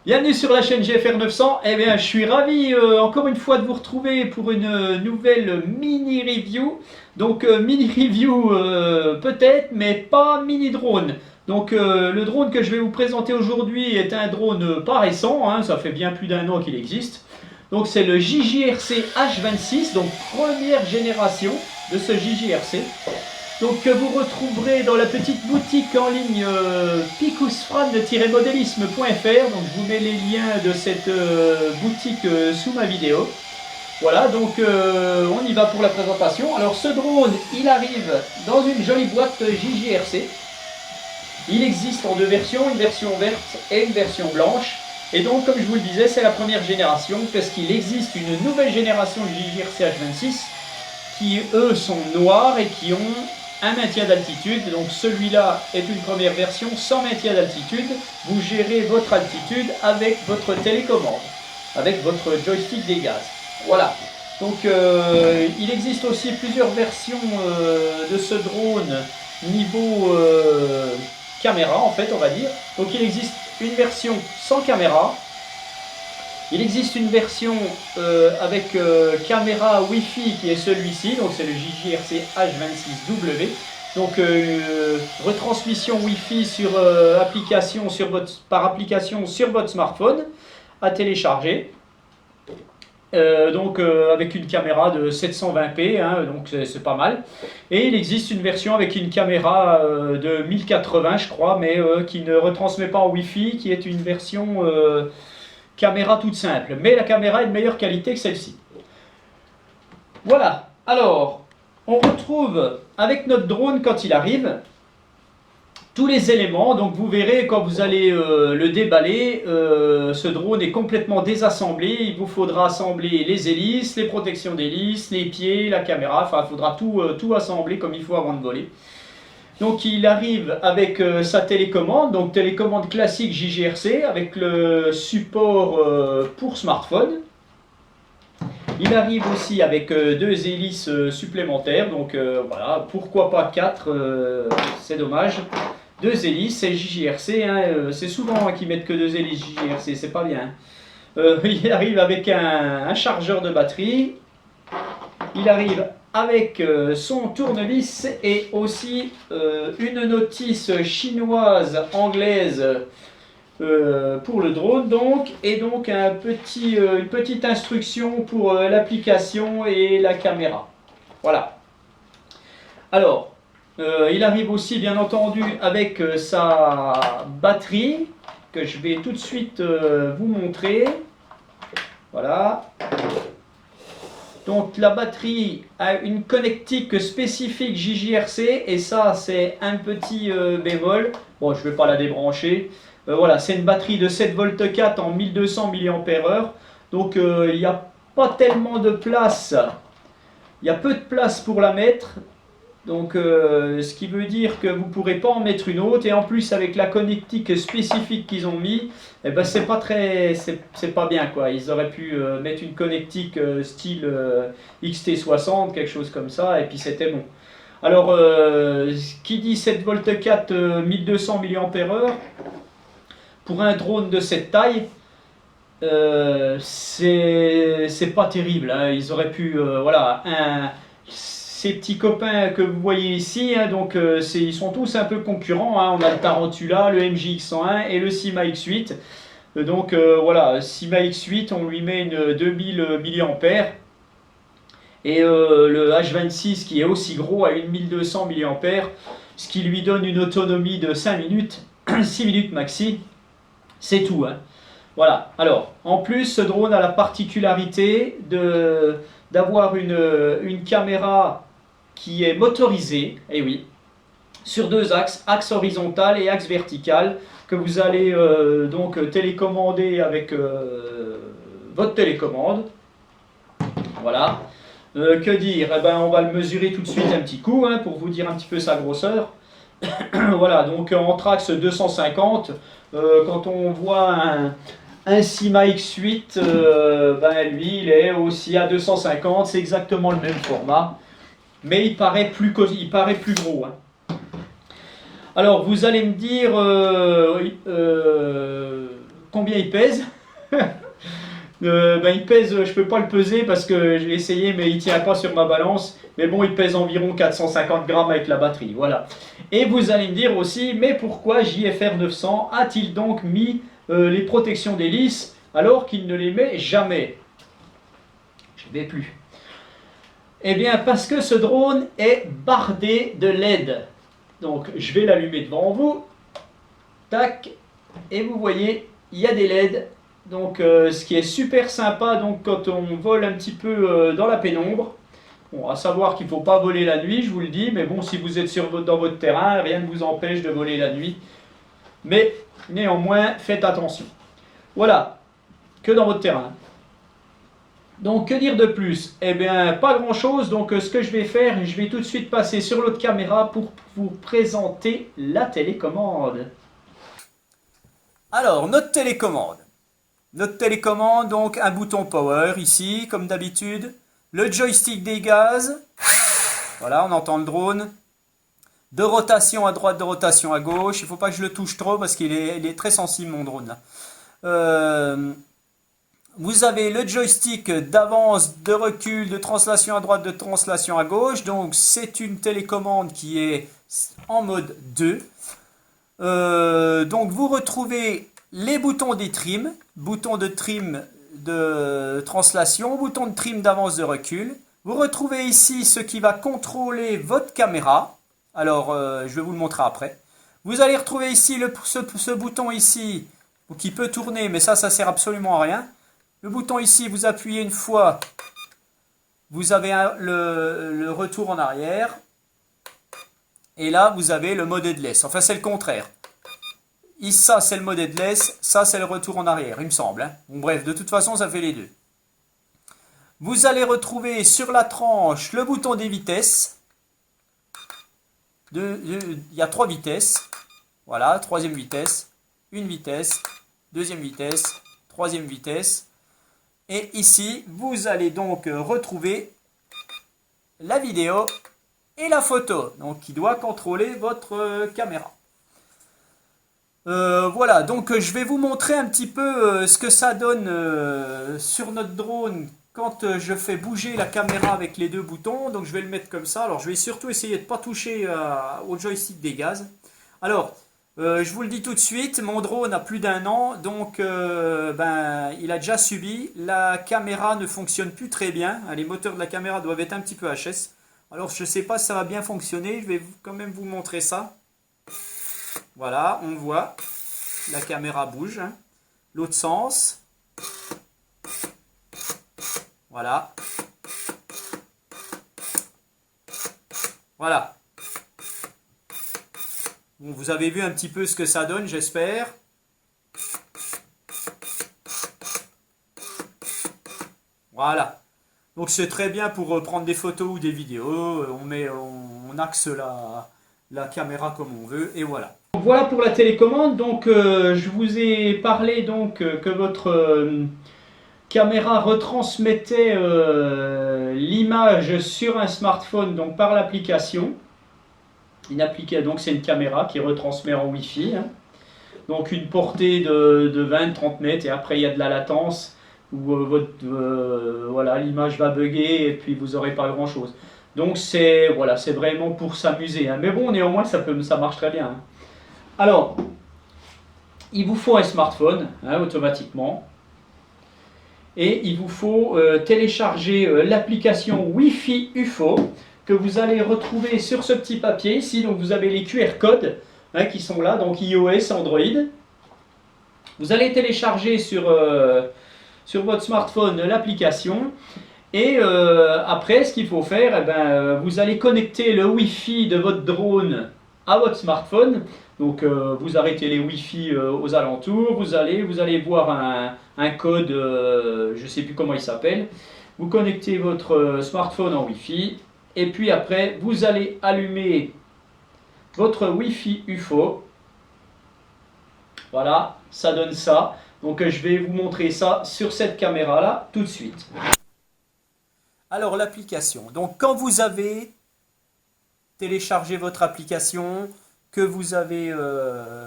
Bienvenue sur la chaîne GFR 900. Eh bien, je suis ravi encore une fois de vous retrouver pour une nouvelle mini review. Donc mini review peut-être, mais pas mini drone. Donc le drone que je vais vous présenter aujourd'hui est un drone pas récent, hein, ça fait bien plus d'un an qu'il existe. Donc c'est le JJRC H26, donc première génération de ce JJRC. Donc que vous retrouverez dans la petite boutique en ligne picusfran-modélisme.fr. Donc je vous mets les liens de cette boutique sous ma vidéo. Voilà, donc on y va pour la présentation. Alors ce drone, il arrive dans une jolie boîte JJRC. Il existe en deux versions, une version verte et une version blanche. Et donc comme je vous le disais, c'est la première génération, parce qu'il existe une nouvelle génération de JJRC H26 qui eux sont noirs et qui ont un maintien d'altitude. Donc celui-là est une première version sans maintien d'altitude. Vous gérez votre altitude avec votre télécommande, avec votre joystick des gaz. Voilà. Donc il existe aussi plusieurs versions de ce drone niveau caméra, en fait, on va dire. Donc il existe une version sans caméra. Il existe une version avec caméra Wi-Fi qui est celui-ci, donc c'est le JJRC H26W. Donc retransmission Wi-Fi sur, par application sur votre smartphone à télécharger. Avec une caméra de 720p, hein, donc c'est pas mal. Et il existe une version avec une caméra de 1080 je crois, mais qui ne retransmet pas en Wi-Fi, qui est une version caméra toute simple, mais la caméra est de meilleure qualité que celle-ci. Voilà, alors on retrouve avec notre drone quand il arrive tous les éléments. Donc vous verrez quand vous allez le déballer, ce drone est complètement désassemblé. Il vous faudra assembler les hélices, les protections d'hélices, les pieds, la caméra, enfin il faudra tout assembler comme il faut avant de voler. Donc il arrive avec sa télécommande, donc télécommande classique JJRC avec le support pour smartphone. Il arrive aussi avec deux hélices supplémentaires, donc voilà, pourquoi pas 4, c'est dommage. Deux hélices, c'est JJRC, hein, c'est souvent qu'ils mettent que deux hélices JJRC, c'est pas bien. Il arrive avec un chargeur de batterie, il arrive avec son tournevis et aussi une notice chinoise, anglaise pour le drone, donc, et donc une petite instruction pour l'application et la caméra. Voilà. Alors, il arrive aussi bien entendu avec sa batterie que je vais tout de suite vous montrer. Voilà. Donc la batterie a une connectique spécifique JJRC et ça c'est un petit bémol. Bon, je ne vais pas la débrancher. Voilà, c'est une batterie de 7V4 en 1200 mAh. Donc il n'y a pas tellement de place. Il y a peu de place pour la mettre. Donc ce qui veut dire que vous ne pourrez pas en mettre une autre. Et en plus avec la connectique spécifique qu'ils ont mis, eh ben, c'est pas bien quoi. Ils auraient pu mettre une connectique style XT60, quelque chose comme ça, et puis c'était bon. Alors qui dit 7V4 1200 mAh pour un drone de cette taille, c'est pas terrible, hein. Ils auraient pu voilà, ces petits copains que vous voyez ici, hein, donc ils sont tous un peu concurrents, hein. On a le Tarantula, le MJX101 et le Syma X8. Donc voilà, Syma X8, on lui met une 2000 mAh. Et le H26 qui est aussi gros a une 1200 mAh, ce qui lui donne une autonomie de 5 minutes, 6 minutes maxi. C'est tout, hein. Voilà, alors en plus ce drone a la particularité d'avoir une caméra qui est motorisée, et oui, sur deux axes, axe horizontal et axe vertical, que vous allez donc télécommander avec votre télécommande. Voilà. Que dire? Eh ben, on va le mesurer tout de suite un petit coup, hein, pour vous dire un petit peu sa grosseur. Voilà, donc entre axe 250, quand on voit un Syma X8, ben lui il est aussi à 250, c'est exactement le même format, mais il paraît plus gros, hein. Alors vous allez me dire combien combien il pèse. Il pèse, je peux pas le peser parce que j'ai essayé mais il tient pas sur ma balance. Mais bon, il pèse environ 450 grammes avec la batterie, voilà. Et vous allez me dire aussi, mais pourquoi JFR 900 a-t-il donc mis les protections d'hélice alors qu'il ne les met jamais? Je ne vais plus. Eh bien, parce que ce drone est bardé de LED. Donc, je vais l'allumer devant vous. Tac. Et vous voyez, il y a des LED. Donc, ce qui est super sympa donc, quand on vole un petit peu dans la pénombre. Bon, à savoir qu'il ne faut pas voler la nuit, je vous le dis. Mais bon, si vous êtes dans votre terrain, rien ne vous empêche de voler la nuit. Mais néanmoins, faites attention. Voilà, que dans votre terrain. Donc, que dire de plus? Eh bien, pas grand-chose. Donc, ce que je vais faire, je vais tout de suite passer sur l'autre caméra pour vous présenter la télécommande. Alors, notre télécommande. Notre télécommande, donc un bouton power ici, comme d'habitude. Le joystick des gaz. Voilà, on entend le drone. De rotation à droite, de rotation à gauche. Il ne faut pas que je le touche trop parce qu'il est très sensible, mon drone là. Vous avez le joystick d'avance, de recul, de translation à droite, de translation à gauche. Donc c'est une télécommande qui est en mode 2. Donc vous retrouvez les boutons des trims, bouton de trim de translation, bouton de trim d'avance, de recul. Vous retrouvez ici ce qui va contrôler votre caméra. Alors je vais vous le montrer après. Vous allez retrouver ici ce bouton ici qui peut tourner, mais ça sert absolument à rien. Le bouton ici, vous appuyez une fois, vous avez le retour en arrière. Et là, vous avez le mode headless. Enfin, c'est le contraire. Ici, ça, c'est le mode headless. Ça, c'est le retour en arrière, il me semble. Hein. Bon, bref, de toute façon, ça fait les deux. Vous allez retrouver sur la tranche le bouton des vitesses. Il y a 3 vitesses. Voilà, troisième vitesse, une vitesse, deuxième vitesse, troisième vitesse. Et ici, vous allez donc retrouver la vidéo et la photo, donc qui doit contrôler votre caméra. Voilà, donc je vais vous montrer un petit peu ce que ça donne sur notre drone quand je fais bouger la caméra avec les deux boutons. Donc je vais le mettre comme ça. Alors je vais surtout essayer de ne pas toucher au joystick des gaz. Alors, je vous le dis tout de suite, mon drone a plus d'1 an, donc il a déjà subi. La caméra ne fonctionne plus très bien. Les moteurs de la caméra doivent être un petit peu HS. Alors je ne sais pas si ça va bien fonctionner, je vais quand même vous montrer ça. Voilà, on voit, la caméra bouge. Hein. L'autre sens. Voilà. Voilà. Bon, vous avez vu un petit peu ce que ça donne, j'espère. Voilà. Donc c'est très bien pour prendre des photos ou des vidéos. On axe la caméra comme on veut et voilà. Voilà pour la télécommande. Donc je vous ai parlé donc que votre caméra retransmettait l'image sur un smartphone donc par l'application. Donc c'est une caméra qui retransmet en Wi-Fi. Hein. Donc une portée de 20-30 mètres et après il y a de la latence où voilà, l'image va bugger et puis vous n'aurez pas grand chose. Donc c'est vraiment pour s'amuser. Hein. Mais bon, néanmoins ça marche très bien. Hein. Alors, il vous faut un smartphone hein, automatiquement. Et il vous faut télécharger l'application Wi-Fi UFO que vous allez retrouver sur ce petit papier ici. Donc vous avez les QR codes hein, qui sont là, donc iOS, Android. Vous allez télécharger sur votre smartphone l'application. Et après, ce qu'il faut faire, vous allez connecter le Wi-Fi de votre drone à votre smartphone. Donc vous arrêtez les Wi-Fi aux alentours, vous allez voir un code, je ne sais plus comment il s'appelle. Vous connectez votre smartphone en Wi-Fi et puis après vous allez allumer votre Wi-Fi UFO. Voilà, ça donne ça. Donc je vais vous montrer ça sur cette caméra là tout de suite. Alors l'application, donc quand vous avez téléchargé votre application, que vous avez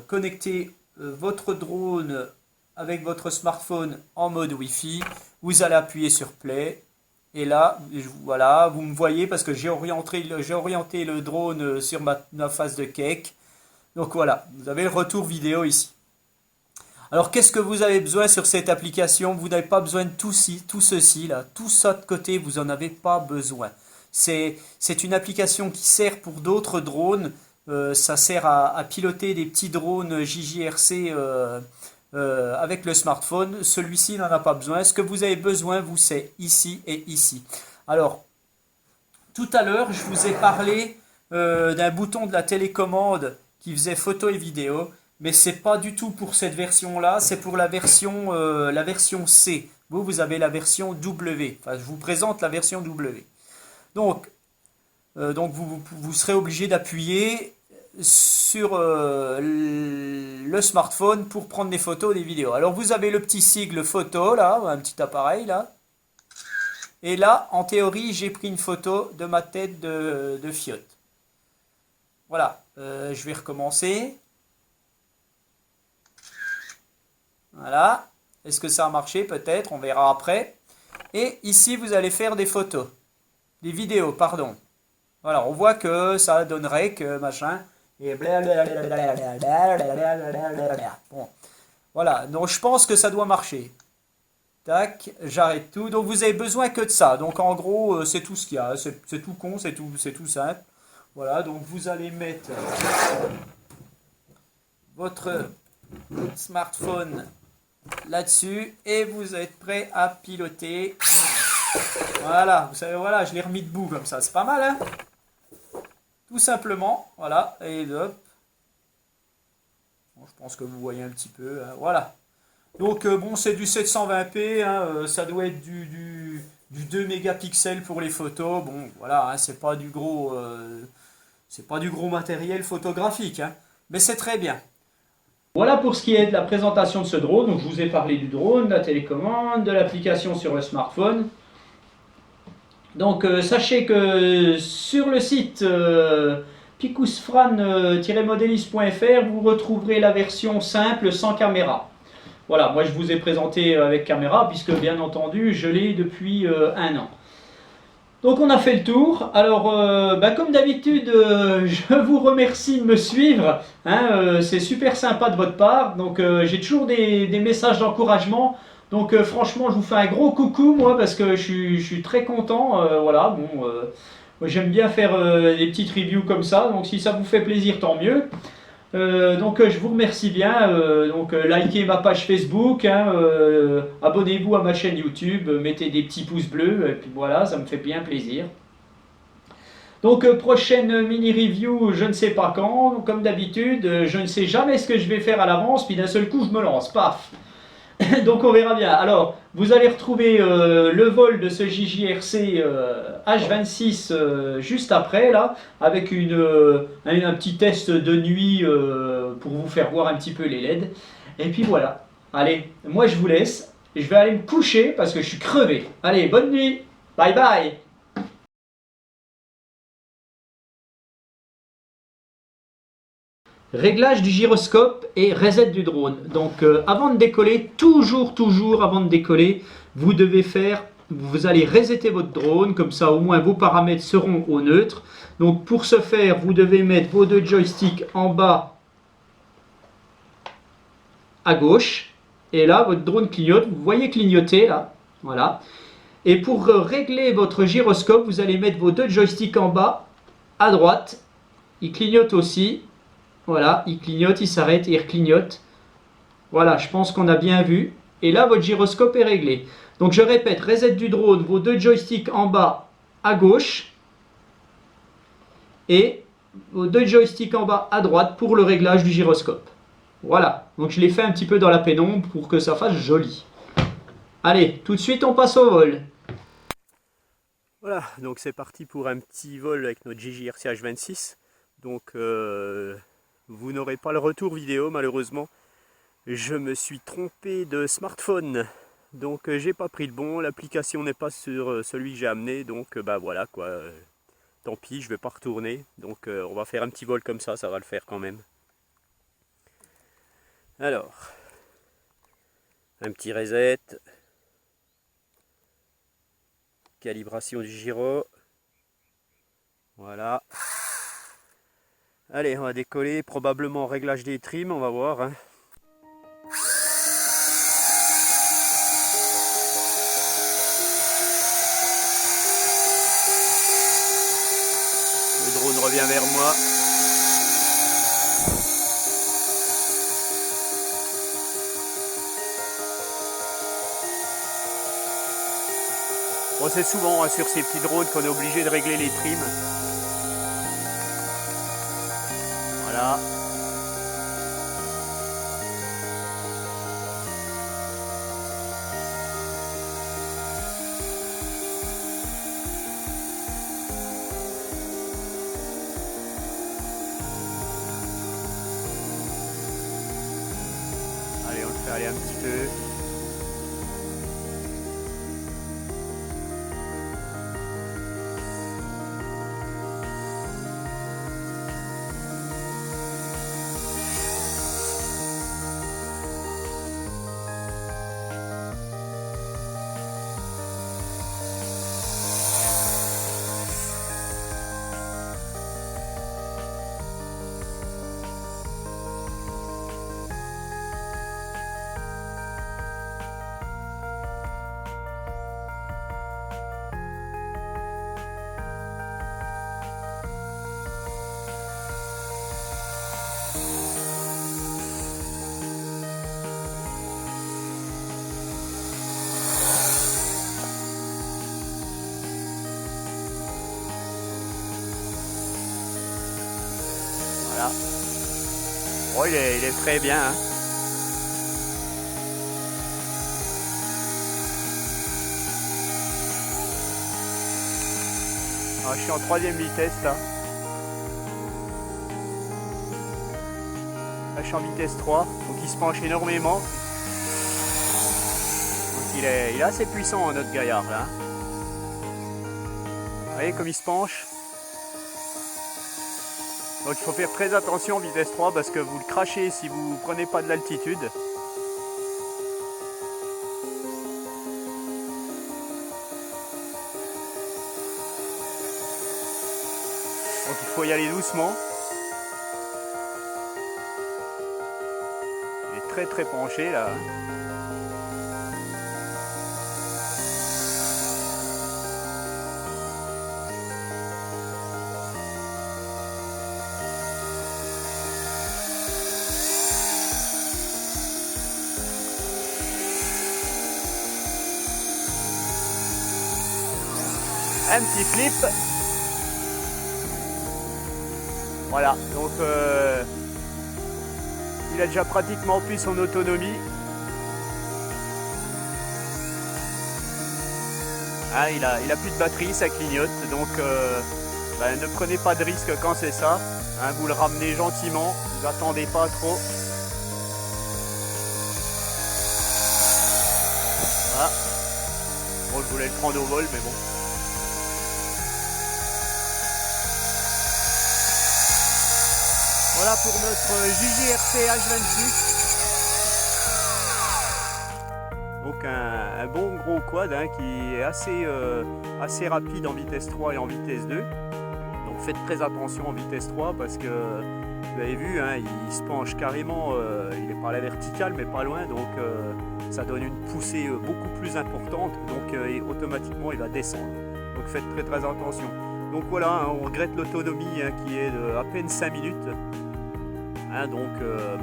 connecté votre drone avec votre smartphone en mode Wi-Fi. Vous allez appuyer sur Play. Et là, voilà, vous me voyez parce que j'ai orienté le drone sur ma face de cake. Donc voilà, vous avez le retour vidéo ici. Alors qu'est-ce que vous avez besoin sur cette application? Vous n'avez pas besoin de tout ceci là, tout ça de côté, vous n'en avez pas besoin. C'est une application qui sert pour d'autres drones. Ça sert à piloter des petits drones JJRC avec le smartphone. Celui-ci n'en a pas besoin. Ce que vous avez besoin, vous, c'est ici et ici. Alors, tout à l'heure, je vous ai parlé d'un bouton de la télécommande qui faisait photo et vidéo, mais c'est pas du tout pour cette version-là, c'est pour la version C. Vous avez la version W. Enfin, je vous présente la version W. Donc vous serez obligé d'appuyer sur le smartphone pour prendre des photos, des vidéos. Alors vous avez le petit sigle photo là, un petit appareil là. Et là, en théorie, j'ai pris une photo de ma tête de fiotte. Voilà, je vais recommencer. Voilà. Est-ce que ça a marché? Peut-être, on verra après. Et ici, vous allez faire des photos. Des vidéos, pardon. Voilà, on voit que ça donnerait que machin. Et bon. Voilà, donc je pense que ça doit marcher. Tac, j'arrête tout. Donc vous avez besoin que de ça. Donc en gros, c'est tout ce qu'il y a. C'est tout con, c'est tout simple. Voilà, donc vous allez mettre votre smartphone là-dessus et vous êtes prêt à piloter. Voilà, vous savez, voilà, je l'ai remis debout comme ça. C'est pas mal, hein? Tout simplement, voilà, et hop. Bon, je pense que vous voyez un petit peu, hein, voilà. Donc bon, c'est du 720p, hein, ça doit être du 2 mégapixels pour les photos. Bon, voilà, hein, c'est pas du gros matériel photographique, hein, mais c'est très bien. Voilà pour ce qui est de la présentation de ce drone. Donc je vous ai parlé du drone, de la télécommande, de l'application sur le smartphone. Donc sachez que sur le site picousfran-modelis.fr, vous retrouverez la version simple sans caméra. Voilà, moi je vous ai présenté avec caméra puisque bien entendu je l'ai depuis 1 an. Donc on a fait le tour. Alors comme d'habitude, je vous remercie de me suivre. Hein, c'est super sympa de votre part. Donc j'ai toujours des messages d'encouragement. Donc franchement, je vous fais un gros coucou moi parce que je suis très content. Voilà, bon, moi j'aime bien faire des petites reviews comme ça. Donc si ça vous fait plaisir, tant mieux. Donc je vous remercie bien. Likez ma page Facebook, hein, abonnez-vous à ma chaîne YouTube, mettez des petits pouces bleus, et puis voilà, ça me fait bien plaisir. Donc prochaine mini review, je ne sais pas quand, comme d'habitude, je ne sais jamais ce que je vais faire à l'avance, puis d'un seul coup je me lance, paf. Donc on verra bien. Alors, vous allez retrouver le vol de ce JJRC H26 juste après, là, avec un petit test de nuit pour vous faire voir un petit peu les LED. Et puis voilà. Allez, moi je vous laisse. Je vais aller me coucher parce que je suis crevé. Allez, bonne nuit. Bye bye. Réglage du gyroscope et reset du drone. Donc avant de décoller, toujours avant de décoller, vous allez resetter votre drone, comme ça au moins vos paramètres seront au neutre. Donc pour ce faire, vous devez mettre vos 2 joysticks en bas à gauche. Et là, votre drone clignote, vous voyez clignoter là. Voilà. Et pour régler votre gyroscope, vous allez mettre vos 2 joysticks en bas à droite. Il clignote aussi. Voilà, il clignote, il s'arrête et il reclignote. Voilà, je pense qu'on a bien vu. Et là, votre gyroscope est réglé. Donc je répète, reset du drone, vos 2 joysticks en bas à gauche. Et vos 2 joysticks en bas à droite pour le réglage du gyroscope. Voilà, donc je l'ai fait un petit peu dans la pénombre pour que ça fasse joli. Allez, tout de suite on passe au vol. Voilà, donc c'est parti pour un petit vol avec notre JJRC H26. Donc vous n'aurez pas le retour vidéo malheureusement. Je me suis trompé de smartphone. Donc j'ai pas pris le bon, l'application n'est pas sur celui que j'ai amené. Donc bah voilà quoi. Tant pis, je vais pas retourner. Donc on va faire un petit vol comme ça va le faire quand même. Alors, Un petit reset. Calibration du gyro. Voilà. Allez, on va décoller. Probablement réglage des trims, on va voir. Hein. Le drone revient vers moi. Bon, c'est souvent hein, sur ces petits drones qu'on est obligé de régler les trims. Voilà. Allez, on le fait aller un petit peu. Voilà. Oh, il est très bien. Hein. Alors, je suis en 3e vitesse là. Là je suis en vitesse 3, donc il se penche énormément. Donc il est assez puissant notre gaillard là. Vous voyez comme il se penche. Donc il faut faire très attention en vitesse 3 parce que vous le crachez si vous ne prenez pas de l'altitude. Donc il faut y aller doucement. Il est très très penché là. Un petit flip. Voilà, donc il a déjà pratiquement plus son autonomie. Ah, il a plus de batterie, ça clignote, donc ne prenez pas de risque quand c'est ça. Hein, vous le ramenez gentiment, vous attendez pas trop. Voilà. Bon, je voulais le prendre au vol, mais bon. Voilà pour notre JGRC H26. Donc un bon gros quad hein, qui est assez rapide en vitesse 3 et en vitesse 2. Donc faites très attention en vitesse 3 parce que vous avez vu, hein, il se penche carrément, il n'est pas à la verticale mais pas loin. Donc ça donne une poussée beaucoup plus importante donc, et automatiquement il va descendre. Donc faites très attention. Donc voilà, hein, on regrette l'autonomie hein, qui est de à peine 5 minutes. Hein, donc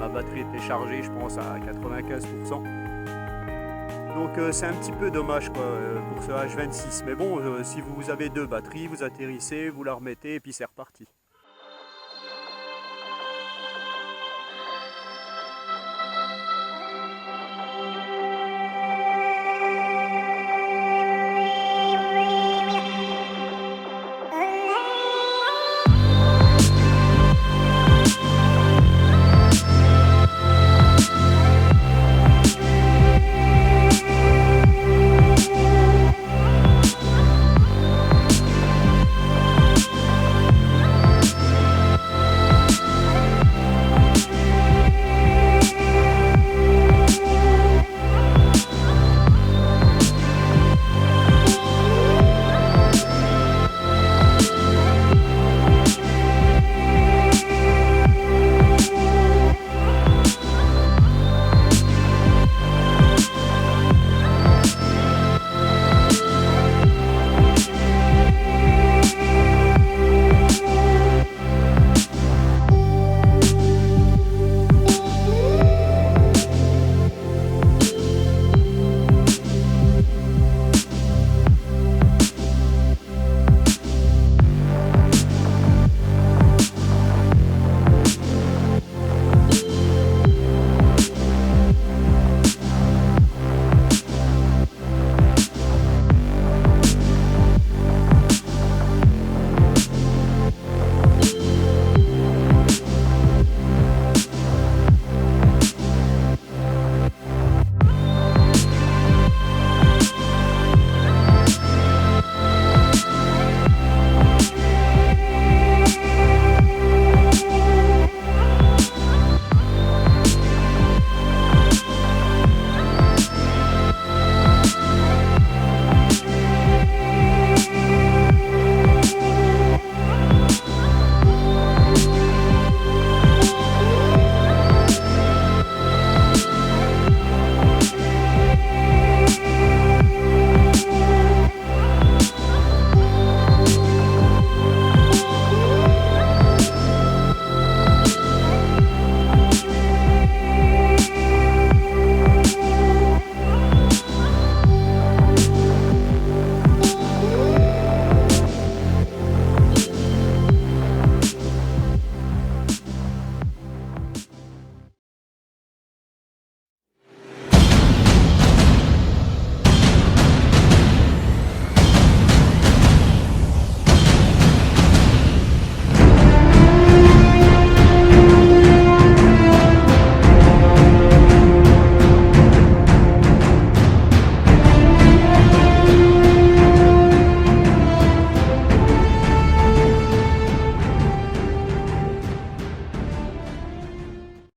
ma batterie était chargée je pense à 95%. Donc c'est un petit peu dommage quoi, pour ce H26. Mais bon, si vous avez 2 batteries, vous atterrissez, vous la remettez et puis c'est reparti.